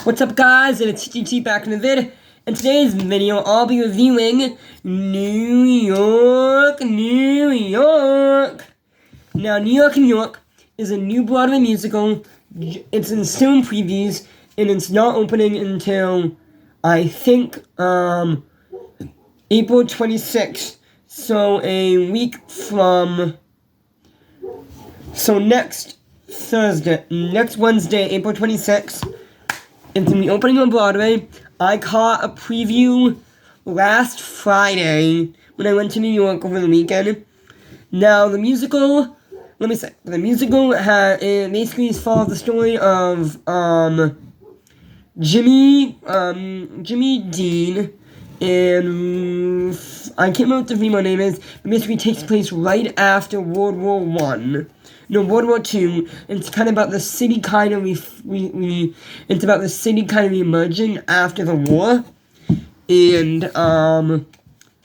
What's up, guys? It's TTT back in the vid. In today's video, I'll be reviewing New York, New York. Now, New York, New York is a new Broadway musical. It's still in previews, and it's not opening until, I think, April 26th. So, a week from... So, next Wednesday, April 26th, it's going to be opening on Broadway. I caught a preview last Friday when I went to New York over the weekend. Now, the musical, it basically follows the story of, Jimmy Dean, and I can't remember what the female name is. It basically takes place right after World War II. It's kind of about the city kind of emerging after the war, and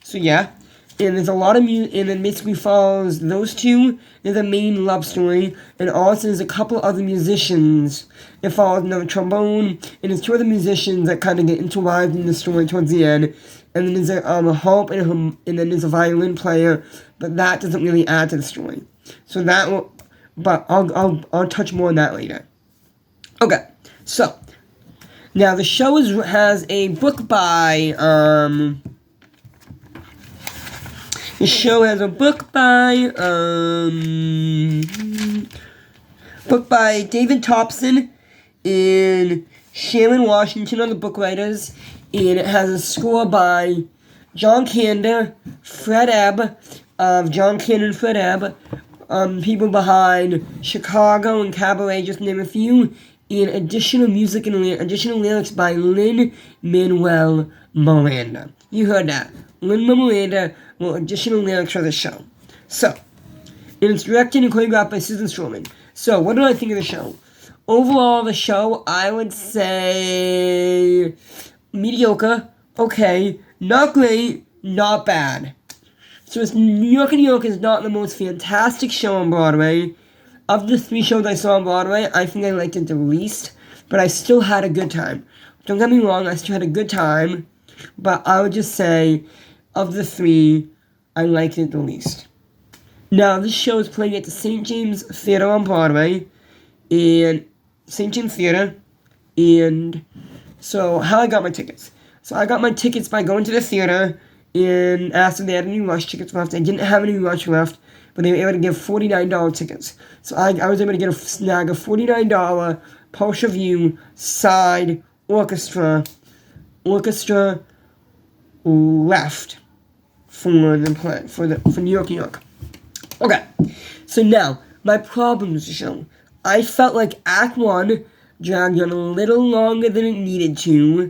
so yeah, and there's a lot of music, and it basically follows those two. There's a main love story, and also there's a couple other musicians. It follows another trombone, and there's two other musicians that kind of get intertwined in the story towards the end. And then there's a harp and then there's a violin player, but that doesn't really add to the story. So that will. But I'll touch more on that later. Okay, so now the show has a book by David Thompson and Sharon Washington are the book writers, and it has a score by John Kander, Fred Ebb of John Kander and Fred Ebb. People behind Chicago and Cabaret, just to name a few, and additional music and additional lyrics by Lin-Manuel Miranda. You heard that. Lin-Manuel Miranda wrote additional lyrics for the show. So, and it's directed and choreographed by Susan Stroman. So, what do I think of the show? Overall, the show, I would say mediocre, okay, not great, not bad. So New York, New York is not the most fantastic show on Broadway. Of the three shows I saw on Broadway, I think I liked it the least, but I still had a good time. Don't get me wrong, I still had a good time, but I would just say, of the three, I liked it the least. Now, this show is playing at the St. James Theater on Broadway, and so how I got my tickets. So I got my tickets by going to the theater, and asked if they had any rush tickets left. I didn't have any rush left, but they were able to give $49 tickets. So I was able to snag a $49 Porsche View side orchestra left for New York, New York. Okay, so now my problems with the show. I felt like Act 1 dragged on a little longer than it needed to.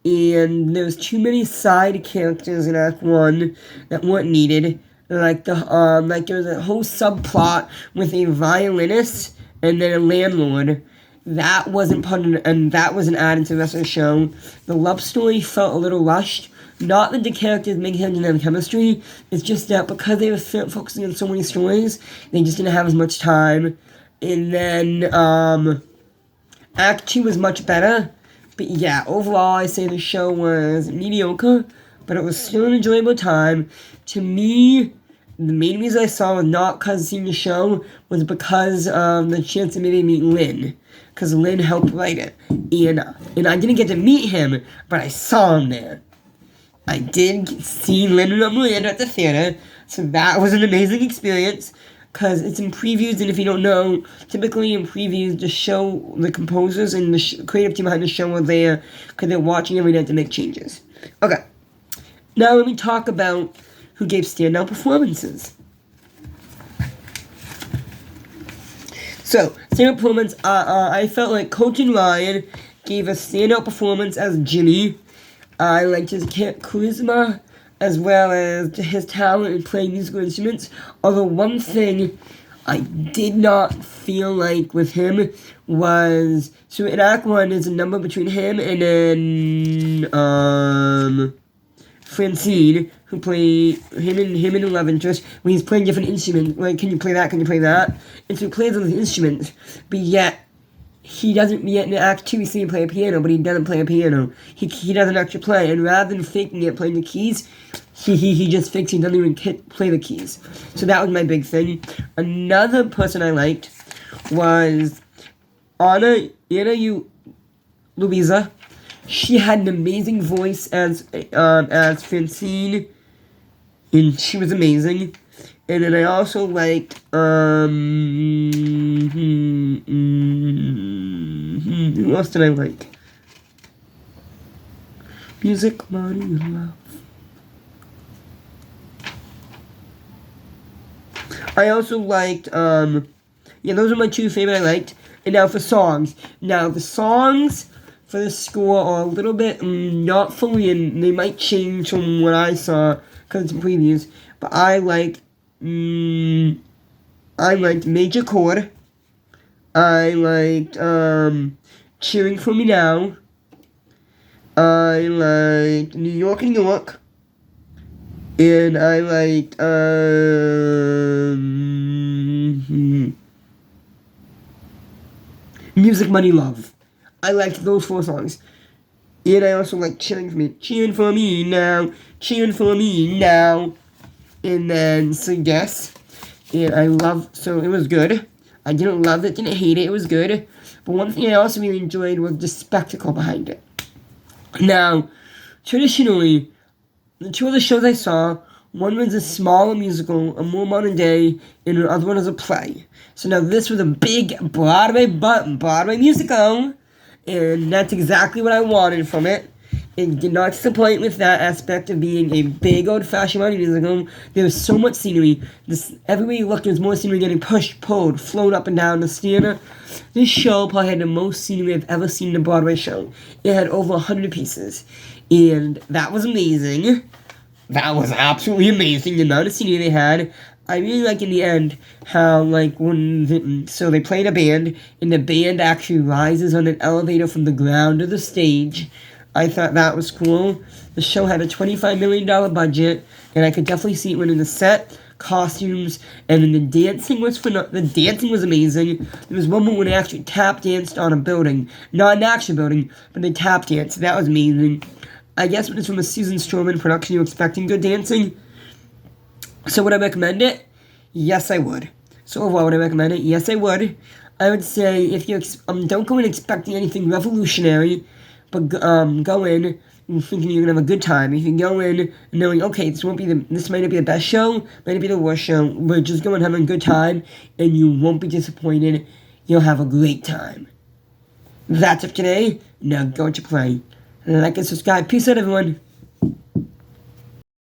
And there was too many side characters in Act 1 that weren't needed. Like there was a whole subplot with a violinist and then a landlord. That wasn't that wasn't added to the rest of the show. The love story felt a little rushed. Not that the characters make hand-in-hand chemistry. It's just that because they were focusing on so many stories, they just didn't have as much time. And then Act 2 was much better. But yeah, overall, I say the show was mediocre, but it was still an enjoyable time. To me, the main reason I saw was not because seeing the show, was because of the chance to maybe meet Lin. Because Lin helped write it. And I didn't get to meet him, but I saw him there. I did see Lin-Manuel Miranda at the theater, so that was an amazing experience. Because it's in previews, and if you don't know, typically in previews, the composers and the creative team behind the show are there because they're watching every night to make changes. Okay, now let me talk about who gave standout performances. So, standout performance, I felt like Colton Ryan gave a standout performance as Jimmy. I liked his charisma, as well as his talent in playing musical instruments. Although one thing I did not feel like with him was, so in Act 1 there's a number between him and then Francine, who play him and the love interest, when he's playing different instruments, like, can you play that, and so he plays on the instruments, but yet he doesn't yet in Act 2 we see him play a piano, but he doesn't play a piano. He doesn't actually play, and rather than faking it, playing the keys, he just fakes he doesn't even play the keys. So that was my big thing. Another person I liked was Anna Luisa. She had an amazing voice as Francine, and she was amazing. And then I also liked, who else did I like? Music, Money, and Love. I also liked, those are my two favorite I liked. And now for songs. Now, the songs for the score are a little bit not fully in. They might change from what I saw because it's previews. But I liked Major Chord. I liked Cheering For Me Now. I liked New York, New York. And I liked Music, Money, Love. I liked those 4 songs. And I also liked Cheering For Me. Cheering For Me Now. Cheering For Me Now. And then, so yes. And so it was good. I didn't love it, didn't hate it, it was good. But one thing I also really enjoyed was the spectacle behind it. Now, traditionally, the 2 of the shows I saw, one was a smaller musical, a more modern day, and the other one was a play. So now this was a big Broadway musical, and that's exactly what I wanted from it. It did not disappoint with that aspect of being a big old-fashioned musical. There was so much scenery. Everywhere you looked, there was more scenery getting pushed, pulled, flown up and down the theater. This show probably had the most scenery I've ever seen in a Broadway show. It had over 100 pieces, and that was amazing. That was absolutely amazing, the amount of scenery they had. I really like in the end how, so they played a band, and the band actually rises on an elevator from the ground to the stage. I thought that was cool. The show had a $25 million budget, and I could definitely see it when in the set, costumes, and then the dancing was amazing. There was one moment when they actually tap danced on a building. Not an action building, but they tap danced. That was amazing. I guess when it's from a Susan Stroman production, you're expecting good dancing. So would I recommend it? Yes, I would. So overall, would I recommend it? Yes, I would. I would say if you don't go in expecting anything revolutionary, but go in thinking you're gonna have a good time. If you go in knowing, okay, this might not be the best show, might not be the worst show, but just go in having a good time, and you won't be disappointed. You'll have a great time. That's it today. Now go to play. Like and subscribe. Peace out, everyone.